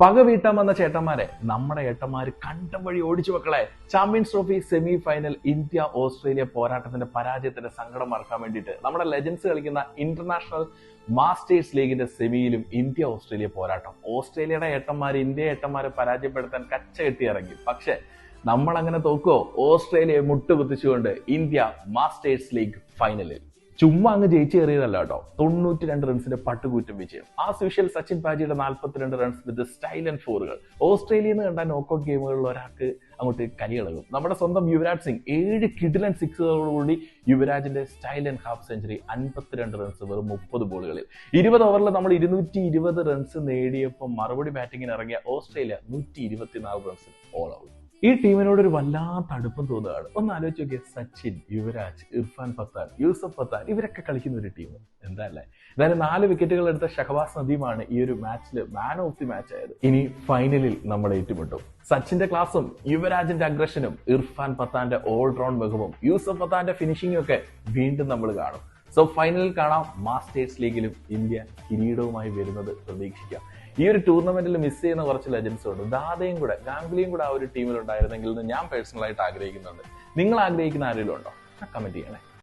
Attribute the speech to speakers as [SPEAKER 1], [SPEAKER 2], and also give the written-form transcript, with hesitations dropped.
[SPEAKER 1] പക വീട്ടാൻ വന്ന ചേട്ടന്മാരെ നമ്മുടെ ഏട്ടന്മാര് കണ്ടം വഴി ഓടിച്ചു മക്കളെ. Champions trophy semi final India Australia പോരാട്ടത്തിന്റെ പരാജയത്തിന്റെ സങ്കടം മറക്കാൻ വേണ്ടിയിട്ട് നമ്മുടെ ലെജൻസ് കളിക്കുന്ന ഇന്റർനാഷണൽ മാസ്റ്റേഴ്സ് ലീഗിന്റെ സെമിയിലും ഇന്ത്യ ഓസ്ട്രേലിയ പോരാട്ടം. ഓസ്ട്രേലിയയുടെ ഏട്ടന്മാര് ഇന്ത്യ ഏട്ടന്മാരെ പരാജയപ്പെടുത്താൻ കച്ച കെട്ടി ഇറങ്ങി. പക്ഷെ നമ്മൾ അങ്ങനെ തോക്കോ? ഓസ്ട്രേലിയയെ മുട്ടുകുത്തിച്ചുകൊണ്ട് ഇന്ത്യ മാസ്റ്റേഴ്സ് ലീഗ് ഫൈനലിൽ ചുമ്മാ അങ്ങ് ജയിച്ചു കയറിയതല്ല കേട്ടോ. 92 റൺസിന്റെ പട്ടുകൂറ്റം വിജയം. ആ സ്പെഷ്യൽ സച്ചിൻ പാജിയുടെ 42 റൺസ് വിത്ത് സ്റ്റൈൽ ആൻഡ് ഫോറുകൾ. ഓസ്ട്രേലിയയിൽ നിന്ന് കണ്ട നോക്കൌട്ട് ഗെയിമുകളിൽ ഒരാൾക്ക് അങ്ങോട്ട് കലിയിളകും. നമ്മുടെ സ്വന്തം യുവരാജ് സിംഗ് 7 കിഡിലൻ സിക്സുകളോടുകൂടി യുവരാജിന്റെ style and half century. 52 runs വെറും 30 ബോളുകളിൽ. 20 ഓവറിൽ നമ്മൾ 220 റൺസ് നേടിയപ്പോൾ മറുപടി ബാറ്റിങ്ങിന് ഇറങ്ങിയ ഓസ്ട്രേലിയ 124 റൺസിന് ഓൾ ഔട്ട്. ഈ ടീമിനോട് ഒരു വല്ലാത്ത അടുപ്പം തോന്നുകയാണ്. ഒന്ന് ആലോചിച്ച് നോക്കിയ സച്ചിൻ, യുവരാജ്, ഇർഫാൻ പത്താൻ, യൂസഫ് പത്താൻ ഇവരൊക്കെ കളിക്കുന്ന ഒരു ടീം എന്താ അല്ലേ? എന്തായാലും 4 വിക്കറ്റുകൾ എടുത്ത ഷഹബാസ് നദീമാണ് ഈ ഒരു മാച്ചിൽ മാൻ ഓഫ് ദി മാച്ച് ആയത്. ഇനി ഫൈനലിൽ നമ്മൾ ഏറ്റുമുട്ടും. സച്ചിന്റെ ക്ലാസും യുവരാജിന്റെ അഗ്രഷനും ഇർഫാൻ പത്താന്റെ ഓൾറൗണ്ട് മികവും യൂസഫ് പത്താന്റെ ഫിനിഷിംഗും ഒക്കെ വീണ്ടും നമ്മൾ കാണും. സോ ഫൈനലിൽ കാണാം. മാസ്റ്റേഴ്സ് ലീഗിലും ഇന്ത്യ കിരീടവുമായി വരുന്നത് പ്രതീക്ഷിക്കാം. ഈ ഒരു ടൂർണമെന്റിൽ മിസ് ചെയ്യുന്ന കുറച്ച് ലെജൻസ് ഉണ്ട്. ദാദയും കൂടെ ഗാംഗുലിയും കൂടെ ആ ഒരു ടീമിൽ ഉണ്ടായിരുന്നെങ്കിൽ എന്ന് ഞാൻ പേഴ്സണലായിട്ട് ആഗ്രഹിക്കുന്നുണ്ട്. നിങ്ങൾ ആഗ്രഹിക്കുന്ന ആരെങ്കിലും ഉണ്ടോ? കമന്റ് ചെയ്യണേ.